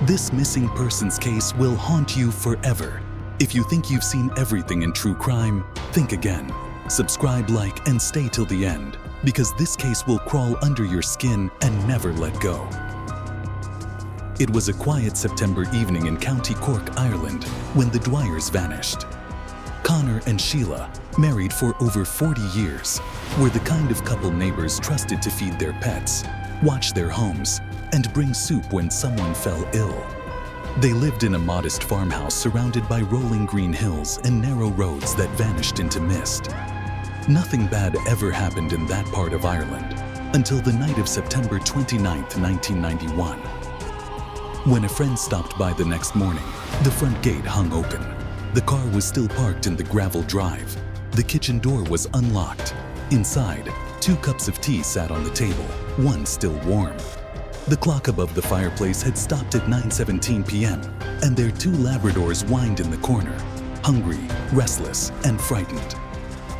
This missing persons case will haunt you forever. If you think you've seen everything in true crime, think again. Subscribe, like, and stay till the end, because this case will crawl under your skin and never let go. It was a quiet September evening in County Cork, Ireland, when the Dwyers vanished. Conor and Sheila, married for over 40 years, were the kind of couple neighbors trusted to feed their pets, watch their homes, and bring soup when someone fell ill. They lived in a modest farmhouse surrounded by rolling green hills and narrow roads that vanished into mist. Nothing bad ever happened in that part of Ireland until the night of September 29, 1991. When a friend stopped by the next morning, the front gate hung open. The car was still parked in the gravel drive. The kitchen door was unlocked. Inside, 2 cups of tea sat on the table, one still warm. The clock above the fireplace had stopped at 9:17 p.m., and their 2 Labradors whined in the corner, hungry, restless, and frightened.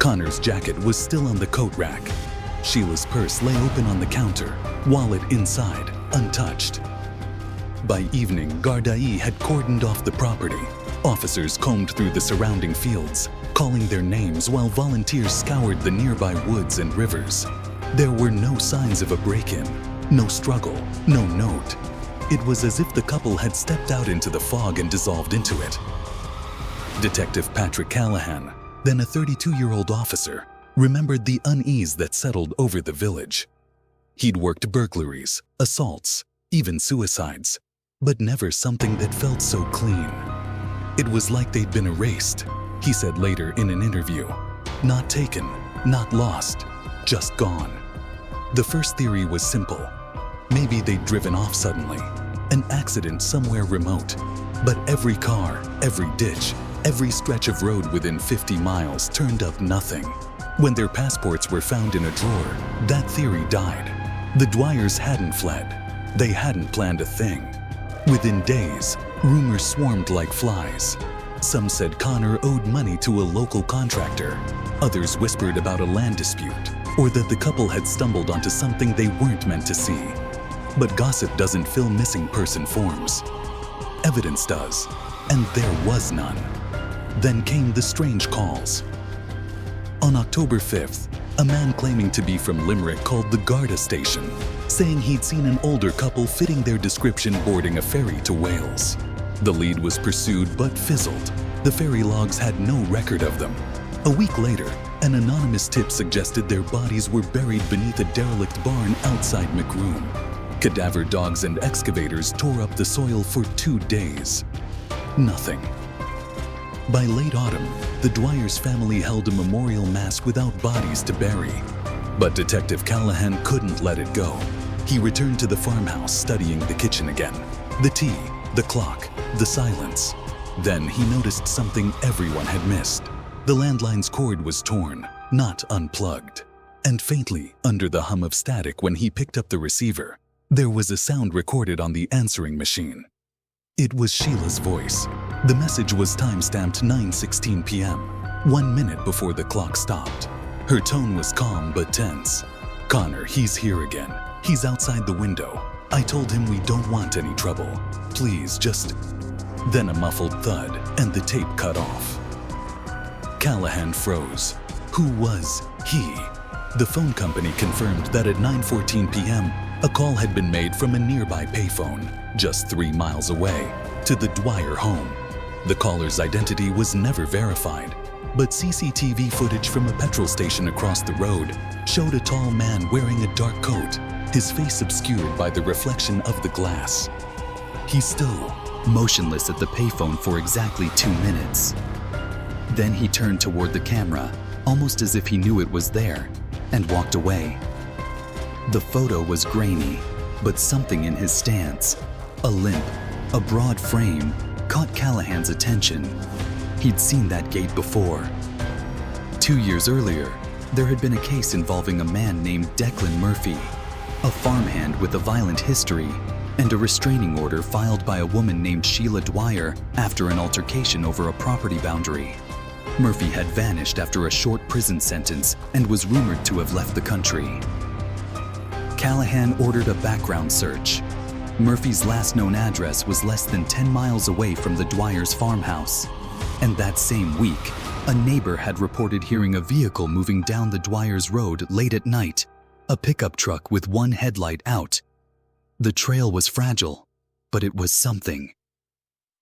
Conor's jacket was still on the coat rack. Sheila's purse lay open on the counter, wallet inside, untouched. By evening, Gardaí had cordoned off the property. Officers combed through the surrounding fields, calling their names while volunteers scoured the nearby woods and rivers. There were no signs of a break-in, no struggle, no note. It was as if the couple had stepped out into the fog and dissolved into it. Detective Patrick Callahan, then a 32-year-old officer, remembered the unease that settled over the village. He'd worked burglaries, assaults, even suicides, but never something that felt so clean. It was like they'd been erased, he said later in an interview. Not taken, not lost, just gone. The first theory was simple. Maybe they'd driven off suddenly, an accident somewhere remote. But every car, every ditch, every stretch of road within 50 miles turned up nothing. When their passports were found in a drawer, that theory died. The Dwyers hadn't fled. They hadn't planned a thing. Within days, rumors swarmed like flies. Some said Conor owed money to a local contractor. Others whispered about a land dispute, or that the couple had stumbled onto something they weren't meant to see. But gossip doesn't fill missing person forms. Evidence does, and there was none. Then came the strange calls. On October 5th, a man claiming to be from Limerick called the Garda station, saying he'd seen an older couple fitting their description boarding a ferry to Wales. The lead was pursued but fizzled. The ferry logs had no record of them. A week later, an anonymous tip suggested their bodies were buried beneath a derelict barn outside Macroom. Cadaver dogs and excavators tore up the soil for 2 days. Nothing. By late autumn, the Dwyers family held a memorial mass without bodies to bury. But Detective Callahan couldn't let it go. He returned to the farmhouse, studying the kitchen again. The tea, the clock, the silence. Then he noticed something everyone had missed. The landline's cord was torn, not unplugged. And faintly, under the hum of static when he picked up the receiver, there was a sound recorded on the answering machine. It was Sheila's voice. The message was time-stamped 9:16 p.m., 1 minute before the clock stopped. Her tone was calm but tense. "Conor, he's here again. He's outside the window. I told him we don't want any trouble. Please, just..." Then a muffled thud, and the tape cut off. Callahan froze. Who was he? The phone company confirmed that at 9:14 p.m., a call had been made from a nearby payphone, just 3 miles away, to the Dwyer home. The caller's identity was never verified, but CCTV footage from a petrol station across the road showed a tall man wearing a dark coat, his face obscured by the reflection of the glass. He stood motionless at the payphone for exactly 2 minutes. Then he turned toward the camera, almost as if he knew it was there, and walked away. The photo was grainy, but something in his stance, a limp, a broad frame, caught Callahan's attention. He'd seen that gait before. 2 years earlier, there had been a case involving a man named Declan Murphy, a farmhand with a violent history, and a restraining order filed by a woman named Sheila Dwyer after an altercation over a property boundary. Murphy had vanished after a short prison sentence and was rumored to have left the country. Callahan ordered a background search. Murphy's last known address was less than 10 miles away from the Dwyer's farmhouse. And that same week, a neighbor had reported hearing a vehicle moving down the Dwyer's road late at night, a pickup truck with one headlight out. The trail was fragile, but it was something.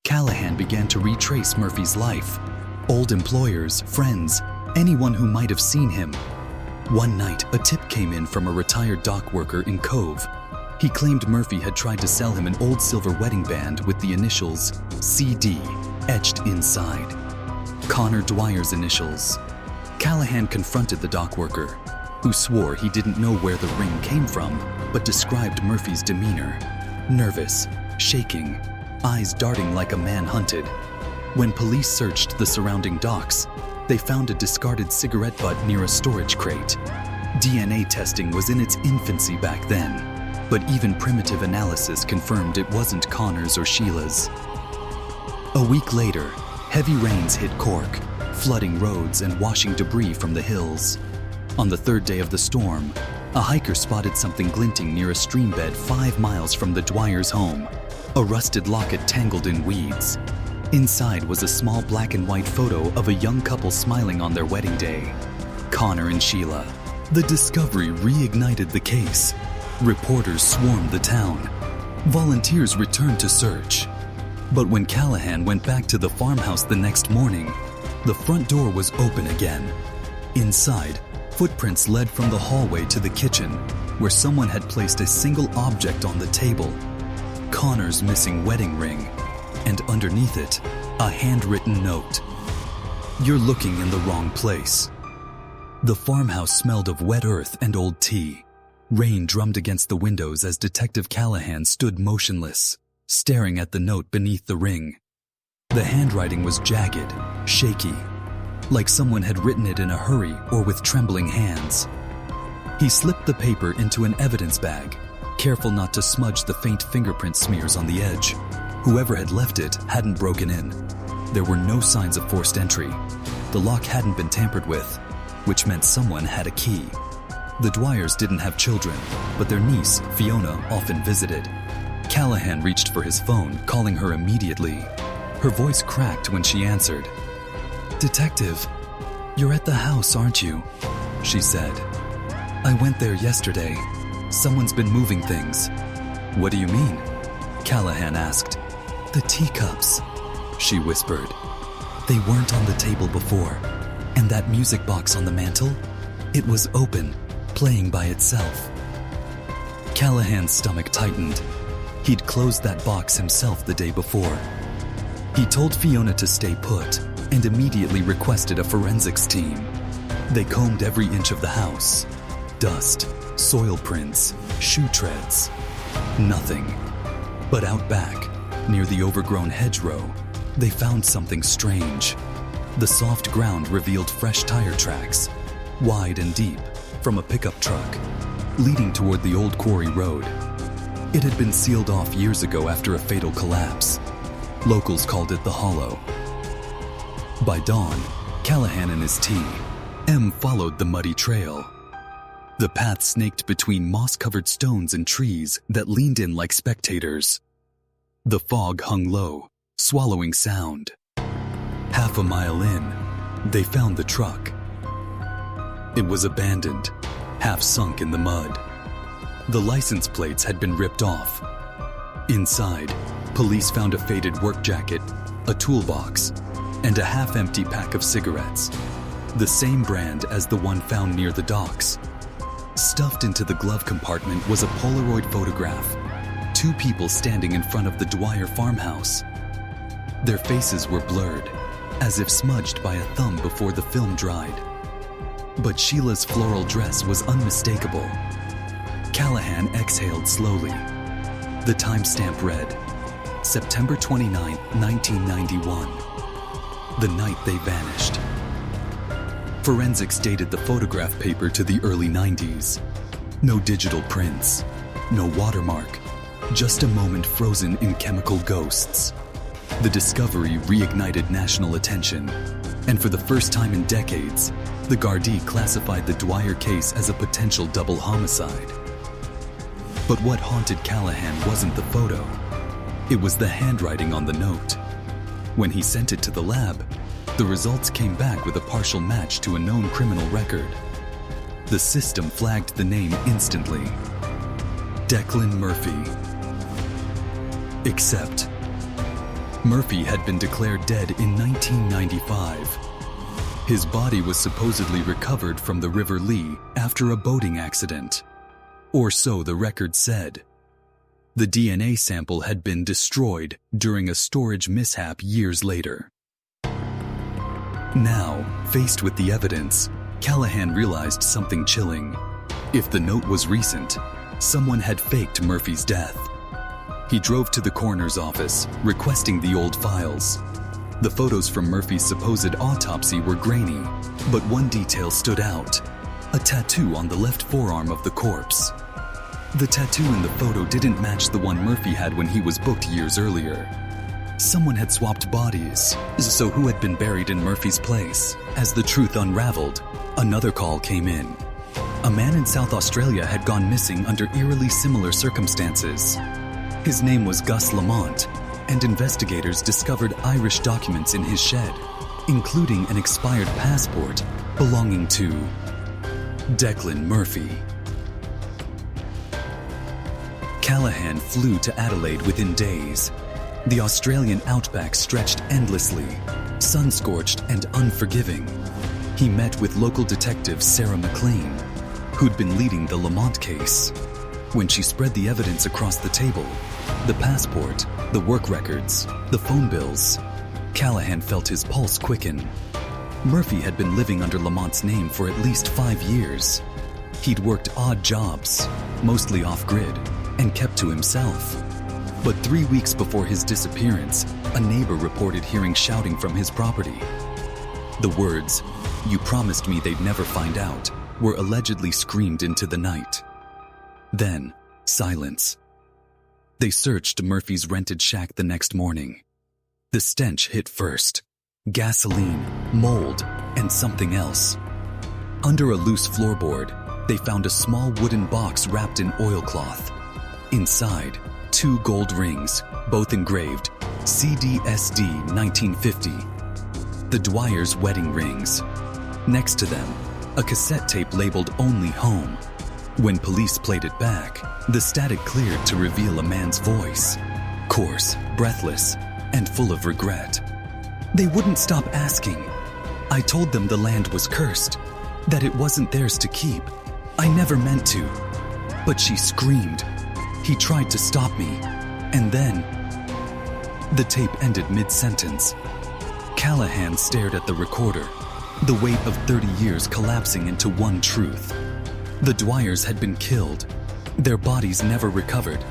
Callahan began to retrace Murphy's life. Old employers, friends, anyone who might have seen him. One night, a tip came in from a retired dock worker in Cove. He claimed Murphy had tried to sell him an old silver wedding band with the initials CD etched inside. Conor Dwyer's initials. Callahan confronted the dock worker, who swore he didn't know where the ring came from, but described Murphy's demeanor. Nervous, shaking, eyes darting like a man hunted. When police searched the surrounding docks, they found a discarded cigarette butt near a storage crate. DNA testing was in its infancy back then, but even primitive analysis confirmed it wasn't Conor's or Sheila's. A week later, heavy rains hit Cork, flooding roads and washing debris from the hills. On the third day of the storm, a hiker spotted something glinting near a stream bed 5 miles from the Dwyer's home, a rusted locket tangled in weeds. Inside was a small black and white photo of a young couple smiling on their wedding day. Conor and Sheila. The discovery reignited the case. Reporters swarmed the town. Volunteers returned to search. But when Callahan went back to the farmhouse the next morning, the front door was open again. Inside, footprints led from the hallway to the kitchen, where someone had placed a single object on the table. Conor's missing wedding ring, and underneath it, a handwritten note. "You're looking in the wrong place." The farmhouse smelled of wet earth and old tea. Rain drummed against the windows as Detective Callahan stood motionless, staring at the note beneath the ring. The handwriting was jagged, shaky, like someone had written it in a hurry or with trembling hands. He slipped the paper into an evidence bag, careful not to smudge the faint fingerprint smears on the edge. Whoever had left it hadn't broken in. There were no signs of forced entry. The lock hadn't been tampered with, which meant someone had a key. The Dwyers didn't have children, but their niece, Fiona, often visited. Callahan reached for his phone, calling her immediately. Her voice cracked when she answered. "Detective, you're at the house, aren't you?" she said. "I went there yesterday. Someone's been moving things." "What do you mean?" Callahan asked. "The teacups," she whispered. "They weren't on the table before. And that music box on the mantel? It was open, playing by itself." Callahan's stomach tightened. He'd closed that box himself the day before. He told Fiona to stay put and immediately requested a forensics team. They combed every inch of the house. Dust, soil prints, shoe treads. Nothing. But out back, near the overgrown hedgerow, they found something strange. The soft ground revealed fresh tire tracks, wide and deep, from a pickup truck, leading toward the old quarry road. It had been sealed off years ago after a fatal collapse. Locals called it the Hollow. By dawn, Callahan and his team followed the muddy trail. The path snaked between moss-covered stones and trees that leaned in like spectators. The fog hung low, swallowing sound. Half a mile in, they found the truck. It was abandoned, half sunk in the mud. The license plates had been ripped off. Inside, police found a faded work jacket, a toolbox, and a half-empty pack of cigarettes, the same brand as the one found near the docks. Stuffed into the glove compartment was a Polaroid photograph, 2 people standing in front of the Dwyer farmhouse. Their faces were blurred, as if smudged by a thumb before the film dried. But Sheila's floral dress was unmistakable. Callahan exhaled slowly. The timestamp read, September 29, 1991. The night they vanished. Forensics dated the photograph paper to the early 90s. No digital prints, no watermark, just a moment frozen in chemical ghosts. The discovery reignited national attention, and for the first time in decades, the Gardaí classified the Dwyer case as a potential double homicide. But what haunted Callahan wasn't the photo. It was the handwriting on the note. When he sent it to the lab, the results came back with a partial match to a known criminal record. The system flagged the name instantly. Declan Murphy. Except, Murphy had been declared dead in 1995. His body was supposedly recovered from the River Lee after a boating accident. Or so the record said. The DNA sample had been destroyed during a storage mishap years later. Now, faced with the evidence, Callahan realized something chilling. If the note was recent, someone had faked Murphy's death. He drove to the coroner's office, requesting the old files. The photos from Murphy's supposed autopsy were grainy, but one detail stood out: a tattoo on the left forearm of the corpse. The tattoo in the photo didn't match the one Murphy had when he was booked years earlier. Someone had swapped bodies, so who had been buried in Murphy's place? As the truth unraveled, another call came in. A man in South Australia had gone missing under eerily similar circumstances. His name was Gus Lamont, and investigators discovered Irish documents in his shed, including an expired passport belonging to Declan Murphy. Callahan flew to Adelaide within days. The Australian outback stretched endlessly, sun-scorched and unforgiving. He met with local detective Sarah McLean, who'd been leading the Lamont case. When she spread the evidence across the table, the passport, the work records, the phone bills, Callahan felt his pulse quicken. Murphy had been living under Lamont's name for at least 5 years. He'd worked odd jobs, mostly off-grid, and kept to himself. But 3 weeks before his disappearance, a neighbor reported hearing shouting from his property. The words, "You promised me they'd never find out," were allegedly screamed into the night. Then, silence. They searched Murphy's rented shack the next morning. The stench hit first: gasoline, mold, and something else. Under a loose floorboard, they found a small wooden box wrapped in oilcloth. Inside, 2 gold rings, both engraved CDSD 1950. The Dwyer's wedding rings. Next to them, a cassette tape labeled "Only Home." When police played it back, the static cleared to reveal a man's voice, coarse, breathless, and full of regret. They wouldn't stop asking. "I told them the land was cursed, that it wasn't theirs to keep. I never meant to." But she screamed. "He tried to stop me, and then..." The tape ended mid-sentence. Callahan stared at the recorder, the weight of 30 years collapsing into one truth. The Dwyers had been killed, their bodies never recovered,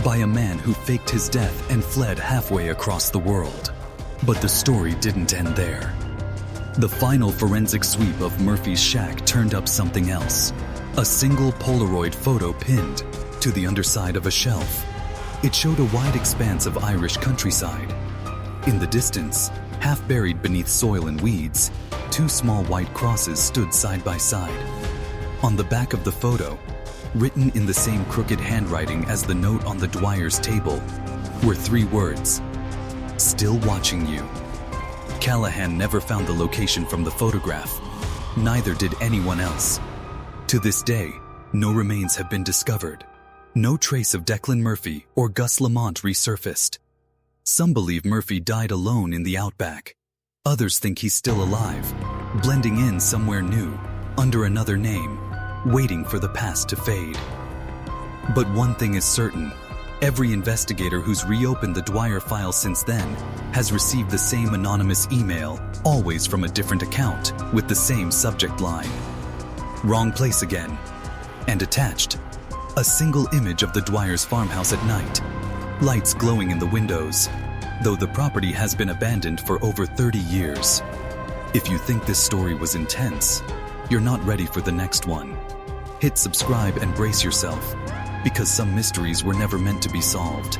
by a man who faked his death and fled halfway across the world. But the story didn't end there. The final forensic sweep of Murphy's shack turned up something else: a single Polaroid photo pinned to the underside of a shelf. It showed a wide expanse of Irish countryside. In the distance, half buried beneath soil and weeds, 2 small white crosses stood side by side. On the back of the photo, written in the same crooked handwriting as the note on the Dwyer's table, were 3 words: "Still watching you." Callahan never found the location from the photograph. Neither did anyone else. To this day, no remains have been discovered. No trace of Declan Murphy or Gus Lamont resurfaced. Some believe Murphy died alone in the outback. Others think he's still alive, blending in somewhere new, under another name, waiting for the past to fade. But one thing is certain: every investigator who's reopened the Dwyer file since then has received the same anonymous email, always from a different account, with the same subject line: "Wrong place again." And attached, a single image of the Dwyer's farmhouse at night, lights glowing in the windows, though the property has been abandoned for over 30 years. If you think this story was intense, you're not ready for the next one. Hit subscribe and brace yourself, because some mysteries were never meant to be solved.